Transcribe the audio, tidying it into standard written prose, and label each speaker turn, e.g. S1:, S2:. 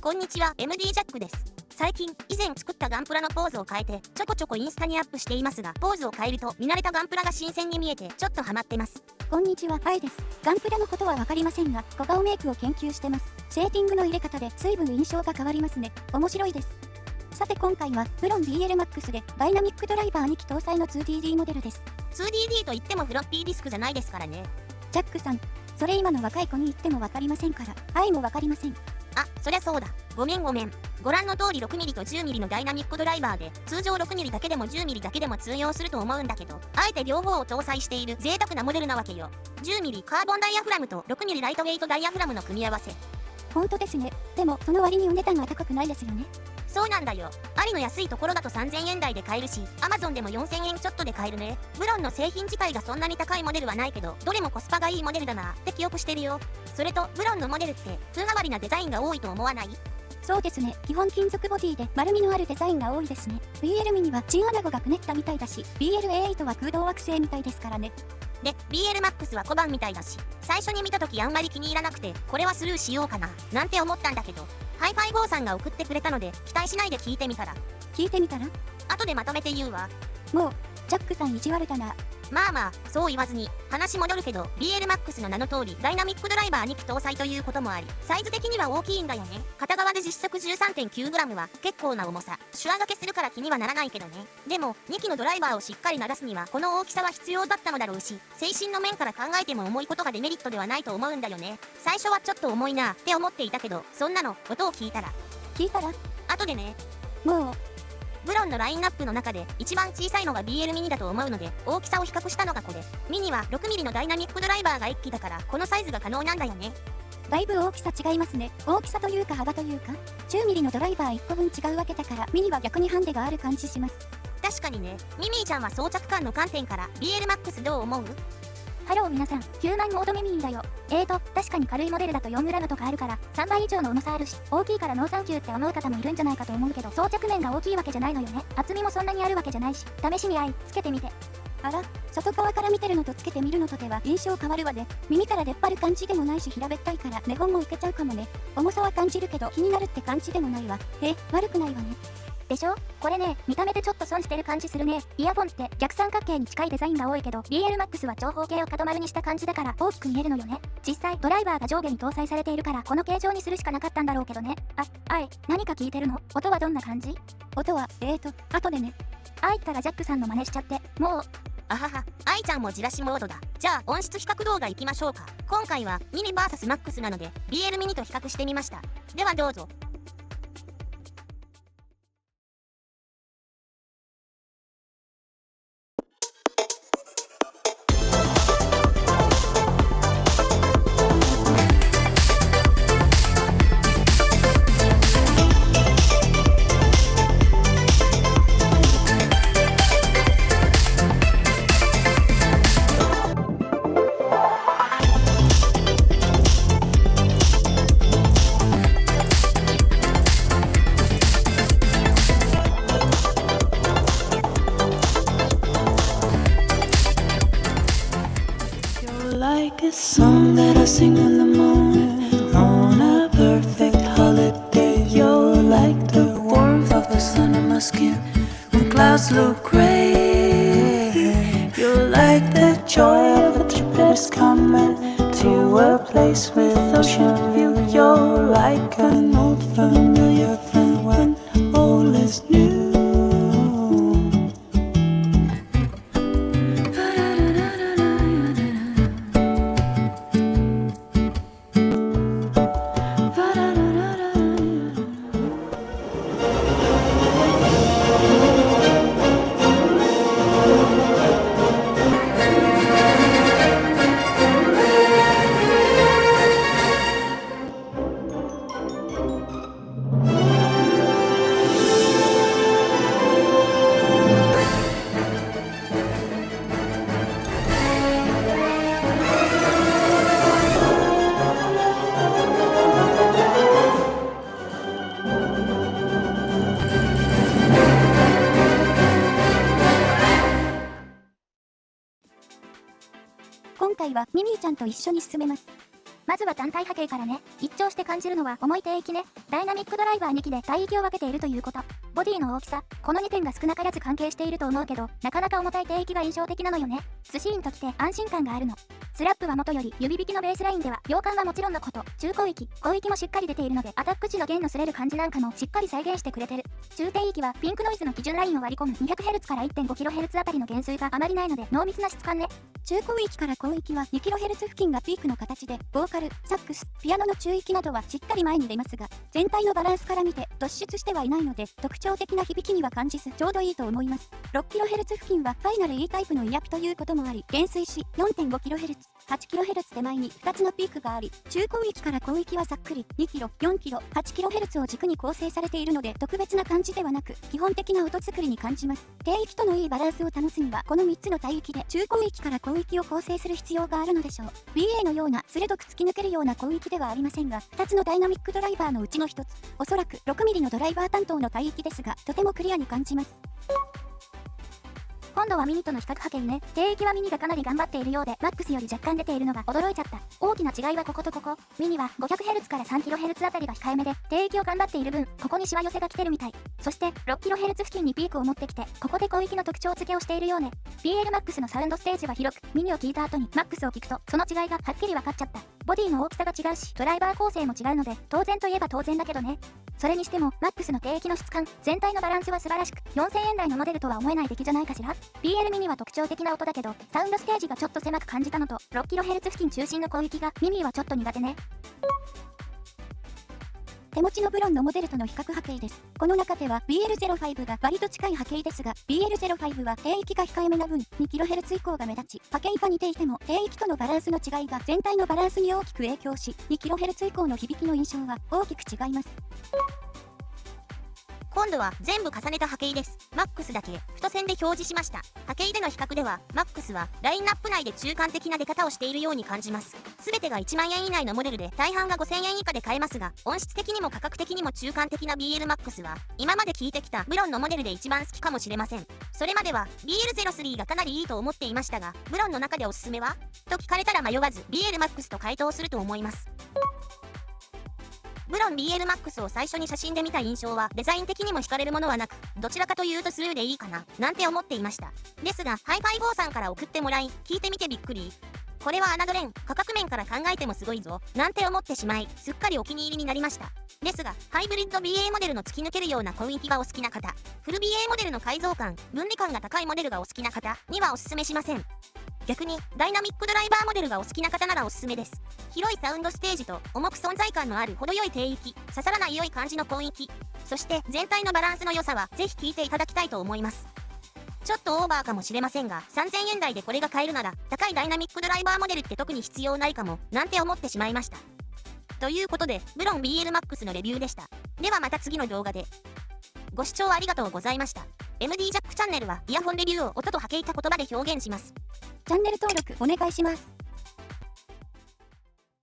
S1: こんにちは、MD ジャックです。最近、以前作ったガンプラのポーズを変えて、ちょこちょこインスタにアップしていますが、ポーズを変えると見慣れたガンプラが新鮮に見えて、ちょっとハマってます。
S2: こんにちは、あえです。ガンプラのことはわかりませんが、小顔メイクを研究してます。シェーディングの入れ方で随分印象が変わりますね。面白いです。さて今回は、ブロン BLMAX でダイナミックドライバー2機搭載の 2DD モデルです。
S1: 2DD と言ってもフロッピーディスクじゃないですからね。
S2: ジャックさん、それ今の若い子に言ってもわかりませんから、愛もわかりません。
S1: あ、そりゃそうだ。ごめん。ご覧の通り 6mm と 10mm のダイナミックドライバーで、通常 6mm だけでも 10mm だけでも通用すると思うんだけど、あえて両方を搭載している贅沢なモデルなわけよ。10mm カーボンダイヤフラムと 6mm ライトウェイトダイヤフラムの組み合わせ。
S2: ほんとですね。でも、その割にお値段が高くないですよね。
S1: そうなんだよ。ありの安いところだと3000円台で買えるし、Amazon でも4000円ちょっとで買えるね。ブロンの製品自体がそんなに高いモデルはないけど、どれもコスパがいいモデルだなって記憶してるよ。それと、ブロンのモデルって風変わりなデザインが多いと思わない？
S2: そうですね。基本金属ボディで丸みのあるデザインが多いですね。BL ミニはチンアナゴがくねったみたいだし、BLA8 は空洞惑星みたいですからね。
S1: で、BLMAX は小判みたいだし、最初に見た時あんまり気に入らなくて、これはスルーしようかな、なんて思ったんだけど、ハイファイゴーさんが送ってくれたので、期待しないで聞いてみたら。後でまとめて言うわ。
S2: もう、ジャックさん意地悪だな。
S1: まあ、そう言わずに、話戻るけど、BLMAX の名の通り、ダイナミックドライバー2機搭載ということもあり、サイズ的には大きいんだよね。片側で実測 13.9g は結構な重さ。シュア掛けするから気にはならないけどね。でも、2機のドライバーをしっかり流すには、この大きさは必要だったのだろうし、精神の面から考えても重いことがデメリットではないと思うんだよね。最初はちょっと重いなって思っていたけど、そんなの、音を聞いたら後でね。
S2: もう、
S1: ブロンのラインナップの中で一番小さいのが BL ミニだと思うので、大きさを比較したのがこれ。ミニは 6mm のダイナミックドライバーが1機だから、このサイズが可能なんだよね。
S2: だいぶ大きさ違いますね。大きさというか幅というか、10mm のドライバー1個分違うわけだから、ミニは逆にハンデがある感じします。
S1: 確かにね。ミミーちゃんは装着感の観点から BLMAX どう思う？
S2: ハロー皆さん、ヒューマンモードミミーだよ。確かに軽いモデルだと 4g とかあるから、3倍以上の重さあるし、大きいからノーサンキューって思う方もいるんじゃないかと思うけど、装着面が大きいわけじゃないのよね。厚みもそんなにあるわけじゃないし、試しにつけてみて。あら、外側から見てるのとつけてみるのとでは印象変わるわね。耳から出っ張る感じでもないし平べったいから寝本もいけちゃうかもね。重さは感じるけど気になるって感じでもないわ。悪くないわね。でしょ？これね、見た目でちょっと損してる感じするね。イヤフォンって逆三角形に近いデザインが多いけど、BLMAX は長方形を角丸にした感じだから大きく見えるのよね。実際、ドライバーが上下に搭載されているからこの形状にするしかなかったんだろうけどね。何か聞いてるの？音はどんな感じ？音は、後でね。ったらジャックさんの真似しちゃって、もう。
S1: あはは、愛ちゃんもじらしモードだ。じゃあ音質比較動画行きましょうか。今回はミニ VS マックスなので BL ミニと比較してみました。ではどうぞ。
S3: Like a song that I sing in the morning on a perfect holiday. You're like the warmth of the sun on my skin when clouds look gray. You're like the joy of a trip that's coming to a place with ocean view. You're like an old familiar friend when all is new.
S2: 今回はミミーちゃんと一緒に進めます。まずは単体波形からね。一聴して感じるのは重い低域ね。ダイナミックドライバー2機で帯域を分けているということ。ボディの大きさ、この2点が少なからず関係していると思うけど、なかなか重たい低域が印象的なのよね。ずしーんときて安心感があるの。スラップは元より指引きのベースラインでは量感はもちろんのこと、中高域、高域もしっかり出ているのでアタック時の弦の擦れる感じなんかもしっかり再現してくれてる。中低域はピンクノイズの基準ラインを割り込む 200Hz から 1.5kHz あたりの減衰があまりないので濃密な質感ね。
S4: 中高域から高域は 2kHz 付近がピークの形で、ボーカル、サックス、ピアノの中域などはしっかり前に出ますが、全体のバランスから見て突出してはいないので、特徴的な響きには感じずちょうどいいと思います。6kHz 付近はファイナル E タイプのイヤプということもあり、減衰し 4.5kHz、8kHz 手前に2つのピークがあり、中高域から高域はざっくり 2kg、4kg、8kHz を軸に構成されているので特別な感じではなく、基本的な音作りに感じます。低域とのいいバランスを保つには、この3つの帯域で中高域から高域を構成する必要があるのでしょう。BA のような鋭く突き抜けるような高域ではありませんが、2つのダイナミックドライバーのうちの1つ、おそらく 6mm のドライバー担当の帯域ですが、とてもクリアに感じます。
S2: 今度はミニとの比較波形ね。低域はミニがかなり頑張っているようで、マックスより若干出ているのが驚いちゃった。大きな違いはこことここ。ミニは 500Hz から 3kHz あたりが控えめで、低域を頑張っている分、ここにシワ寄せが来てるみたい。そして 6kHz 付近にピークを持ってきて、ここで広域の特徴付けをしているようね。BL-MAX のサウンドステージは広く、ミニを聞いた後に MAX を聞くと、その違いがはっきり分かっちゃった。ボディの大きさが違うし、ドライバー構成も違うので、当然といえば当然だけどね。それにしても、MAX の低域の質感、全体のバランスは素晴らしく、4000円台のモデルとは思えない出来じゃないかしら。BL ミニは特徴的な音だけど、サウンドステージがちょっと狭く感じたのと、6kHz 付近中心の広域が、ミニはちょっと苦手ね。
S4: 手持ちのブロンのモデルとの比較波形です。この中では BL05 が割と近い波形ですが、BL05 は低域が控えめな分、2kHz 以降が目立ち、波形が似ていても低域とのバランスの違いが全体のバランスに大きく影響し、2kHz 以降の響きの印象は大きく違います。
S1: 今度は全部重ねた波形です。MAX だけ太線で表示しました。波形での比較では MAX はラインナップ内で中間的な出方をしているように感じます。すべてが1万円以内のモデルで大半が5000円以下で買えますが、音質的にも価格的にも中間的な BL-MAX は今まで聞いてきたブロンのモデルで一番好きかもしれません。それまでは BL03 がかなりいいと思っていましたが、ブロンの中でおすすめはと聞かれたら迷わず BL-MAX と回答すると思います。ブロン BL-MAX を最初に写真で見た印象はデザイン的にも惹かれるものはなく、どちらかというとスルーでいいかななんて思っていました。ですがハイファイボーさんから送ってもらい聞いてみてびっくり。これは侮れん、価格面から考えてもすごいぞなんて思ってしまい、すっかりお気に入りになりました。ですがハイブリッド BA モデルの突き抜けるような雰囲気がお好きな方、フル BA モデルの改造感、分離感が高いモデルがお好きな方にはおすすめしません。逆にダイナミックドライバーモデルがお好きな方ならおすすめです。広いサウンドステージと重く存在感のある程よい低域、刺さらない良い感じの広域、そして全体のバランスの良さはぜひ聞いていただきたいと思います。ちょっとオーバーかもしれませんが、3000円台でこれが買えるなら高いダイナミックドライバーモデルって特に必要ないかもなんて思ってしまいました。ということでブロン BL-MAX のレビューでした。ではまた次の動画で。ご視聴ありがとうございました。MD ジャックチャンネルはイヤホンレビューを音と波形た言葉で表現します。
S4: チャンネル登録お願いします。